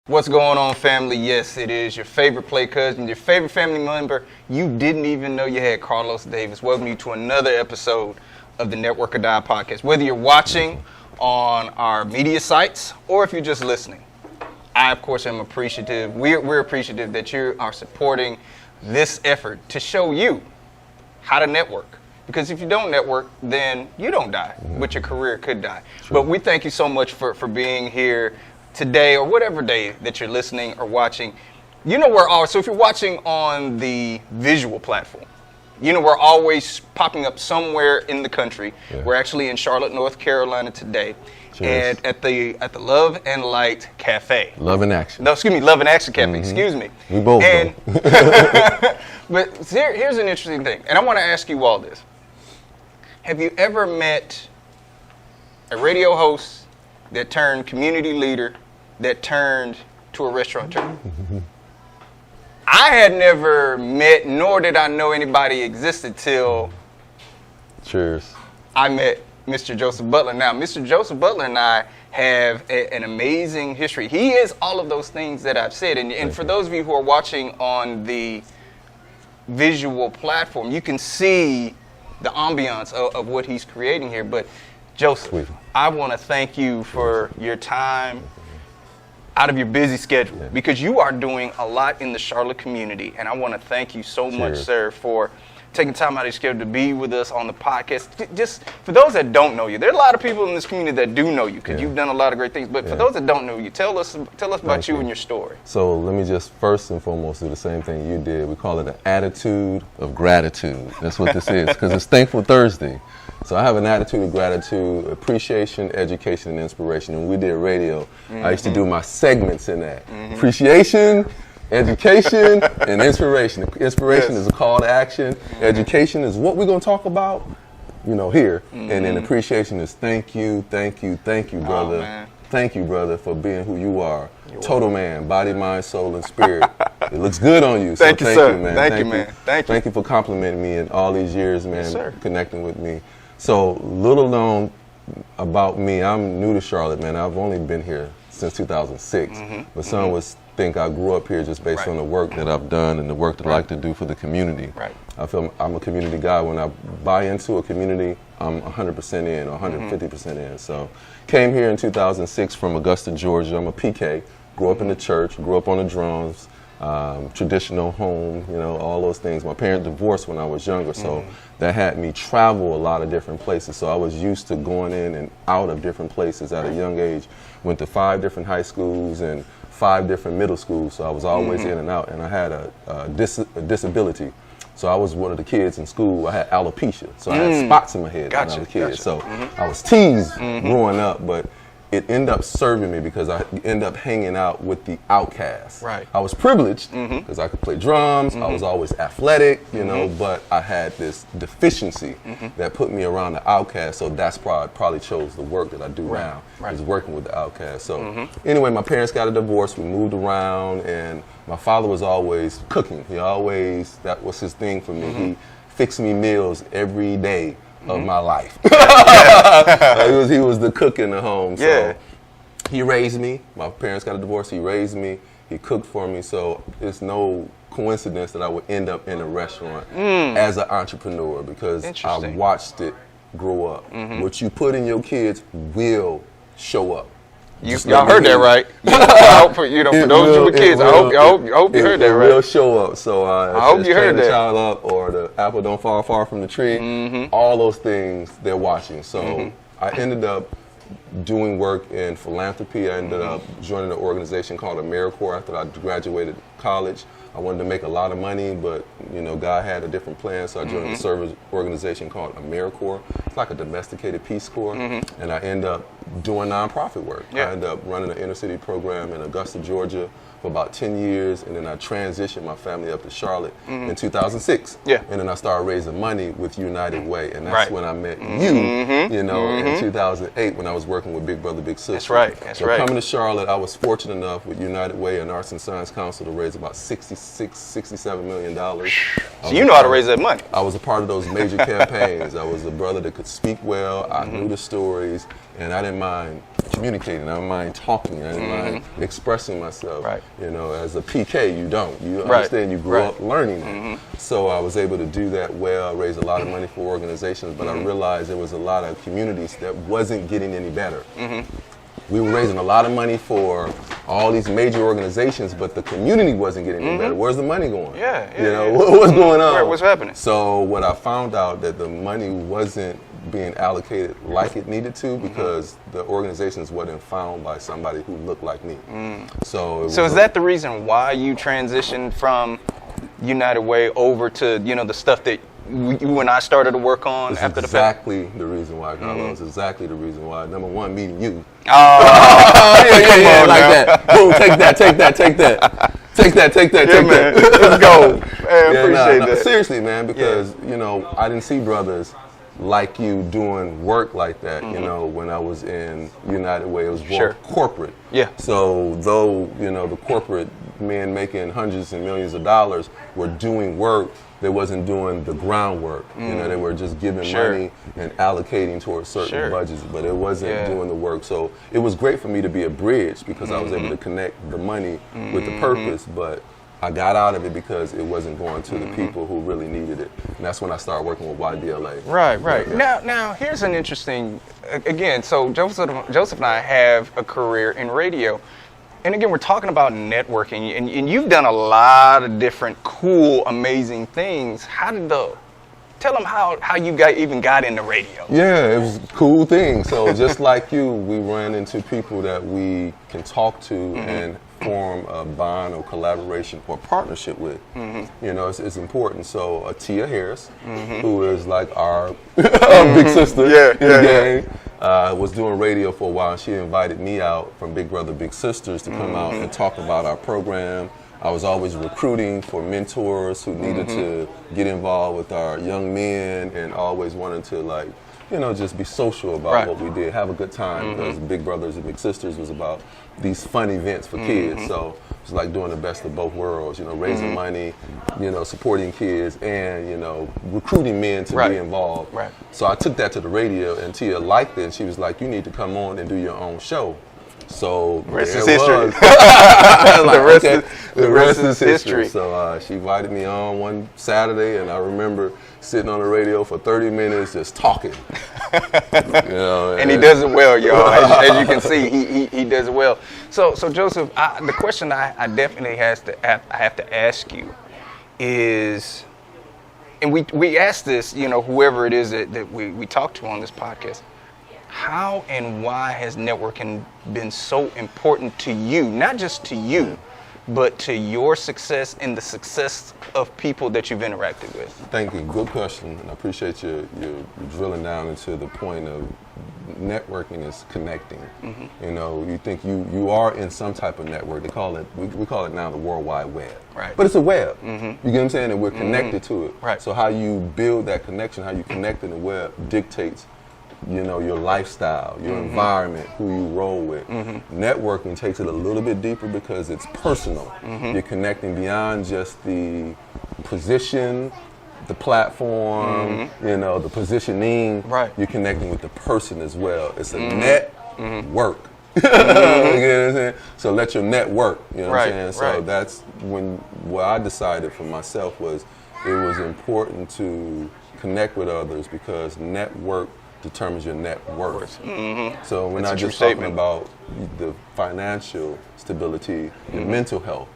What's going on, family? Yes, it is your favorite play cousin, your favorite family member. You didn't even know you had Carlos Davis. Welcome you to another episode of the Network or Die podcast. Whether you're watching on our media sites or if you're just listening, I, of course, am appreciative. We're appreciative that you are supporting this effort to show you how to network. Because if you don't network, then you don't die, but your career could die. True. But we thank you so much for being here today or whatever day that you're listening or watching. You know we're always, so if you're watching on the visual platform, you know we're always popping up somewhere in the country. Yeah. We're actually in Charlotte, North Carolina today. Cheers. And at the Love and Light Cafe. Love and Action. No, excuse me, Love and Action Cafe, excuse me. We both know. But here's an interesting thing, and I want to ask you all this. Have you ever met a radio host that turned community leader, that turned to a restaurateur? I had never met, nor did I know anybody existed till Cheers. I met Mr. Joseph Butler. Now, Mr. Joseph Butler and I have an amazing history. He is all of those things that I've said. And for those of you who are watching on the visual platform, you can see the ambiance of what he's creating here. But Joseph, I want to thank you for your time out of your busy schedule, because you are doing a lot in the Charlotte community. And I want to thank you so much, sir, for taking time out of your schedule to be with us on the podcast. Just for those that don't know you, there are a lot of people in this community that do know you, because you've done a lot of great things. But for those that don't know you, tell us about you and your story. So let me just first and foremost do the same thing you did. We call it an attitude of gratitude. That's what this is, because it's Thankful Thursday. So I have an attitude of gratitude, appreciation, education, and inspiration. And we did radio. I used to do my segments in that. Appreciation, education, and inspiration. Inspiration is a call to action. Education is what we're going to talk about, here. And then appreciation is thank you, brother. Oh, thank you, brother, for being who you are. Total man, body, mind, soul, and spirit. It looks good on you. Thank you, sir. Man. Thank you, man. Thank you. Thank you for complimenting me in all these years, man, Yes, connecting with me. So, little known about me, I'm new to Charlotte, man. I've only been here since 2006. But some would think I grew up here just based on the work that I've done and the work that I like to do for the community. I feel I'm a community guy. When I buy into a community, I'm 100% in, or 150% in. So, came here in 2006 from Augusta, Georgia. I'm a PK. Grew up in the church, grew up on the drums, traditional home, all those things. My parents divorced when I was younger, so that had me travel a lot of different places. So I was used to going in and out of different places at a young age. Went to 5 different high schools and 5 different middle schools, so I was always in and out. And I had a disability. So I was one of the kids in school. I had alopecia, so I had spots in my head when I was a kid. So I was teased growing up, but it ended up serving me because I ended up hanging out with the outcasts. I was privileged because I could play drums. I was always athletic, but I had this deficiency that put me around the outcasts. So that's probably chose the work that I do now, is working with the outcasts. So anyway, my parents got a divorce. We moved around, and my father was always cooking. That was his thing for me. He fixed me meals every day of my life. He was the cook in the home. So he raised me. My parents got a divorce. He raised me. He cooked for me. So it's no coincidence that I would end up in a restaurant as an entrepreneur, because I watched it grow up. What you put in your kids will show up. Y'all heard that right. I hope for those of you with kids, I hope you heard that right. It will show up. So I hope you heard that. The child up, or the apple don't fall far from the tree. All those things they're watching. So I ended up doing work in philanthropy. I ended up joining an organization called AmeriCorps after I graduated college. I wanted to make a lot of money, but God had a different plan, so I joined a service organization called AmeriCorps. It's like a domesticated Peace Corps, and I ended up doing nonprofit work. I ended up running an inner city program in Augusta, Georgia for about 10 years, and then I transitioned my family up to Charlotte in 2006. And then I started raising money with United Way, and that's when I met you, in 2008 when I was working with Big Brother, Big Sister. That's right. Coming to Charlotte, I was fortunate enough with United Way and Arts and Science Council to raise about $67 million. So you know how to raise that money. I was a part of those major campaigns. I was a brother that could speak well. I knew the stories, and I didn't mind communicating. I don't mind talking. I don't mind expressing myself. Right. You know, as a PK, you don't. You Right. understand. You grew Right. up learning that. So I was able to do that well. Raise a lot of money for organizations, but I realized there was a lot of communities that wasn't getting any better. We were raising a lot of money for all these major organizations, but the community wasn't getting any better. Where's the money going? Yeah, you know, what's going on? Right, what's happening? So what I found out that the money wasn't being allocated like it needed to because the organizations wasn't found by somebody who looked like me. So is that the reason why you transitioned from United Way over to, you know, the stuff that you and I started to work on after the fact? Exactly the reason why, Carlos. Exactly the reason why. Number one, meeting you. Oh, yeah, like that. Boom, take that. Take that. Let's go. Man, appreciate that. Seriously, man, because, you know, I didn't see brothers like you doing work like that, you know, when I was in United Way. It was more corporate. Yeah. So though, you know, the corporate men making hundreds and millions of dollars were doing work, they wasn't doing the groundwork. You know, they were just giving money and allocating towards certain budgets, but it wasn't doing the work. So it was great for me to be a bridge because I was able to connect the money with the purpose, but I got out of it because it wasn't going to the people who really needed it. And that's when I started working with YDLA. Right. Yeah. Now here's an interesting, again, so Joseph and I have a career in radio. And again, we're talking about networking, and you've done a lot of different cool, amazing things. Tell them how you even got into radio. Yeah, it was a cool thing. So just like you, we ran into people that we can talk to and form a bond or collaboration or partnership with. You know, it's important. So Tia Harris, who is like our big sister in the game, was doing radio for a while, and she invited me out from Big Brother Big Sisters to come out and talk about our program. I was always recruiting for mentors who needed to get involved with our young men and always wanted to, like, you know, just be social about what we did, have a good time, because Big Brothers and Big Sisters was about these fun events for kids. So it's like doing the best of both worlds, you know, raising money, you know, supporting kids, and, you know, recruiting men to be involved. So I took that to the radio, and Tia liked it, and she was like, you need to come on and do your own show. So the rest is history. The rest is history. So she invited me on one Saturday, and I remember sitting on the radio for 30 minutes just talking. You know, and he does it well, y'all. As you can see, he does it well. So Joseph, the question I definitely have to ask you is, and we ask this, you know, whoever it is that we talk to on this podcast, how and why has networking been so important to you? Not just to you, but to your success and the success of people that you've interacted with? Thank you. Good question. And I appreciate you drilling down into the point of networking is connecting. You know, you think you are in some type of network. They call it, we call it now the World Wide Web. Right. But it's a web. You get what I'm saying? And we're connected to it. Right. So how you build that connection, how you connect in the web dictates, you know, your lifestyle, your environment, who you roll with. Networking takes it a little bit deeper because it's personal. You're connecting beyond just the position, the platform, you know, the positioning. You're connecting with the person as well. It's a network. You know what I'm saying? So let your net work. You know what I'm saying? So that's what I decided for myself was it was important to connect with others because network determines your net worth. So we're not just talking about the financial stability, your mental health.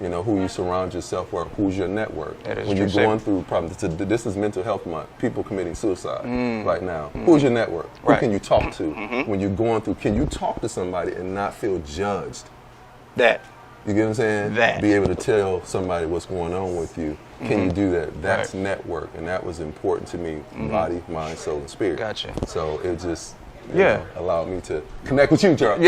You know, who you surround yourself with, who's your network. When you're going through problems, this is mental health month, people committing suicide right now. Who's your network? Who can you talk to when you're going through? Can you talk to somebody and not feel judged? You get what I'm saying? Be able to tell somebody what's going on with you. Can you do that? That's network, and that was important to me, body, mind, soul, and spirit. Gotcha. So it just allowed me to connect with you, Charles.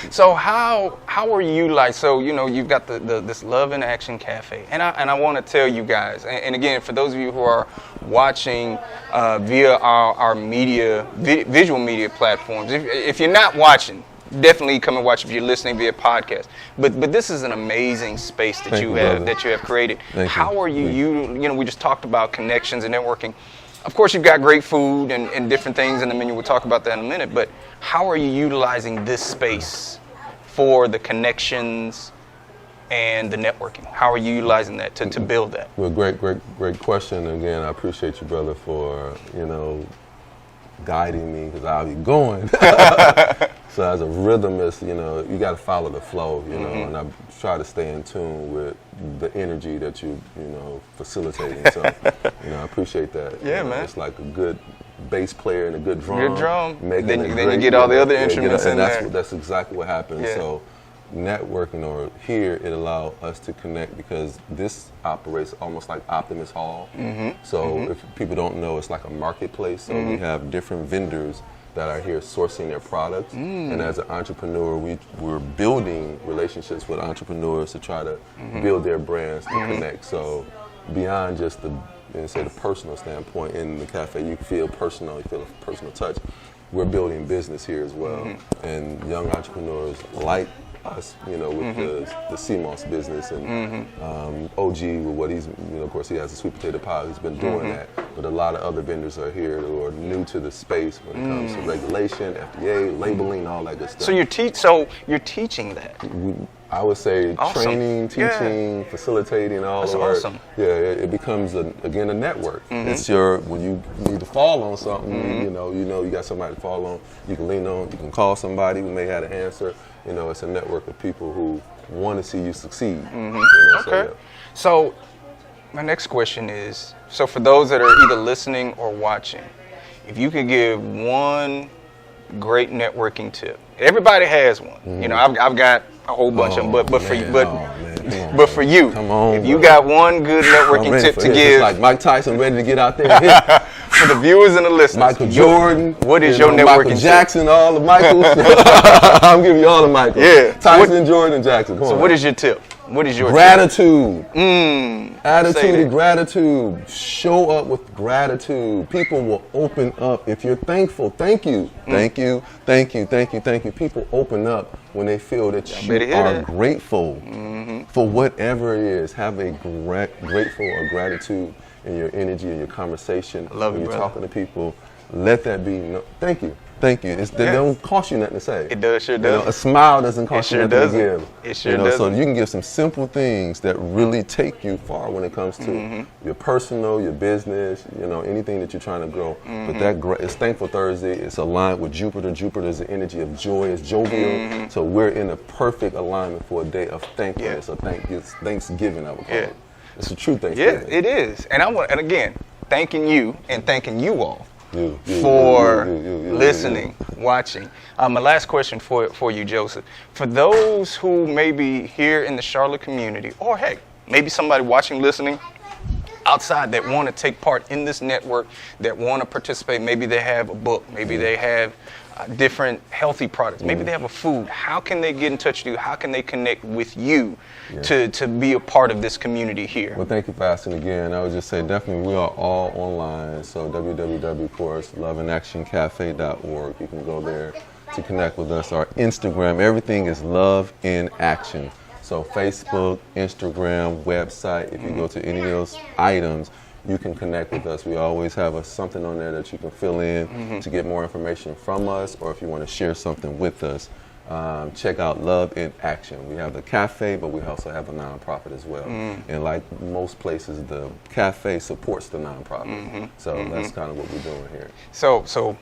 So how are you like? So you know you've got this Love in Action Cafe, and I want to tell you guys, and again for those of you who are watching via our visual media platforms, if you're not watching, definitely come and watch if you're listening via podcast. But this is an amazing space that you have created. How are you know, we just talked about connections and networking. of course, you've got great food and different things in the menu. We'll talk about that in a minute. But how are you utilizing this space for the connections and the networking? How are you utilizing that to build that? Well, great question. Again, I appreciate you, brother, for, guiding me, because I'll be going. So as a rhythmist, you got to follow the flow, and I try to stay in tune with the energy that you facilitating. So, I appreciate that. Yeah, man. It's like a good bass player and a good drum. Good drum. Then you get all the other instruments in there. That's exactly what happens. Yeah. So networking, or here, it allows us to connect, because this operates almost like Optimus Hall. So if people don't know, it's like a marketplace. So we have different vendors that are here sourcing their products. And as an entrepreneur, we're building relationships with entrepreneurs to try to build their brands to connect. So beyond just the personal standpoint, in the cafe, you feel personal, you feel a personal touch. We're building business here as well. And young entrepreneurs like us, with the CMOS business, and OG with what he's, of course, he has a sweet potato pie. He's been doing that, but a lot of other vendors are here who are new to the space when it comes to regulation, FDA, labeling, all that good stuff. So you're teaching that. I would say Awesome. training, teaching, facilitating, all That's the work. awesome. Yeah, it becomes again a network. It's when you need to fall on something, you got somebody to fall on, you can lean on, you can call somebody who may have an answer. It's a network of people who want to see you succeed. Okay. So my next question is, so for those that are either listening or watching, if you could give one great networking tip. Everybody has one. I've got a whole bunch of them, but for you, but for you, if you got one good networking tip to give, it's like Mike Tyson ready to get out there and hit. For the viewers and the listeners, Michael Jordan, what is your networking Michael tip? Jackson, all the Michaels. I'm giving you all the Michaels. Yeah. Tyson, Jordan, Jackson. Come on. What is your tip? What is your gratitude? Attitude that. of gratitude. Show up with gratitude. People will open up if you're thankful. Thank you. Thank you. Thank you. Thank you. Thank you. People open up when they feel that you are grateful for whatever it is. Have a grateful or gratitude in your energy and your conversation. When you're talking to people, let that be. Thank you. Thank you. It don't cost you nothing to say. It does, sure does. A smile doesn't cost you nothing to give. It sure does. So you can give some simple things that really take you far when it comes to your personal, your business, anything that you're trying to grow. But it's Thankful Thursday. It's aligned with Jupiter. Jupiter is the energy of joy. It's jovial. So we're in a perfect alignment for a day of thankfulness, or Thanksgiving, I would call it. It's a true Thanksgiving. Yeah, it is. And again, thanking you and thanking you all. For listening, watching. My last question for you, Joseph. For those who may be here in the Charlotte community, or hey, maybe somebody watching, listening outside that want to take part in this network, that want to participate, maybe they have a book, maybe they have different healthy products, maybe they have a food. How can they get in touch with you? How can they connect with you to be a part of this community here? Well, thank you for asking again. I would just say definitely we are all online. So www.loveandactioncafe.org. You can go there to connect with us. Our Instagram, everything is Love in Action. So Facebook, Instagram, website, if you go to any of those items, you can connect with us. We always have something on there that you can fill in to get more information from us, or if you want to share something with us, check out Love in Action. We have the cafe, but we also have a nonprofit as well. And like most places, the cafe supports the nonprofit. So that's kind of what we're doing here. So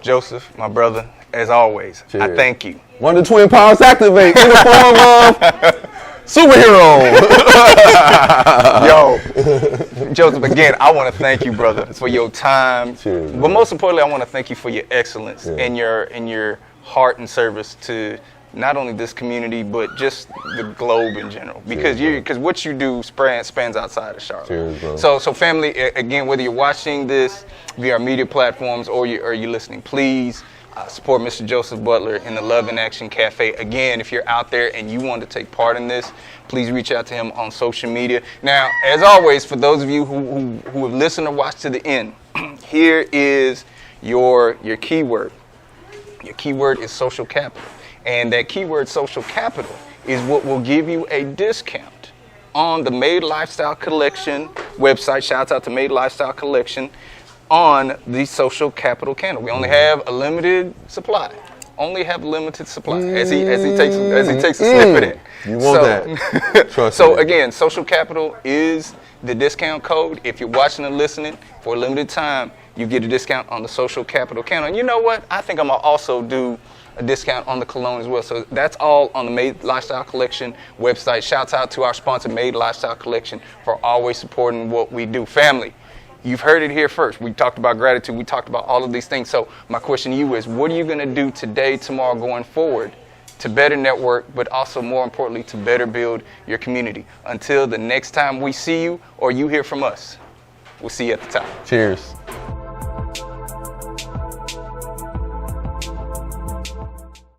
Joseph, my brother, as always, Cheers. I thank you. Wonder Twin Powers activate in the form of superhero. Yo, Joseph, again, I want to thank you, brother, for your time. Cheers, but most importantly, I want to thank you for your excellence and your heart and service to not only this community, but just the globe in general. Because what you do spans outside of Charlotte. Cheers, bro. So family, again, whether you're watching this via our media platforms or you're listening, please support Mr. Joseph Butler in the Love in Action Cafe. Again, if you're out there and you want to take part in this, please reach out to him on social media. Now, as always, for those of you who have listened or watched to the end, here is your keyword. Your keyword is social capital. And that keyword social capital is what will give you a discount on the Made Lifestyle Collection website. Shouts out to Made Lifestyle Collection. on the social capital candle. We only have a limited supply. Only have limited supply. As he takes a sniff of it. You want that? Trust me. So again, social capital is the discount code. If you're watching and listening for a limited time, you get a discount on the social capital candle. And you know what? I think I'm gonna also do a discount on the cologne as well. So that's all on the Made Lifestyle Collection website. Shouts out to our sponsor, Made Lifestyle Collection, for always supporting what we do. Family, you've heard it here first. We talked about gratitude. We talked about all of these things. So my question to you is, what are you going to do today, tomorrow, going forward to better network, but also more importantly, to better build your community? Until the next time we see you or you hear from us, we'll see you at the top. Cheers.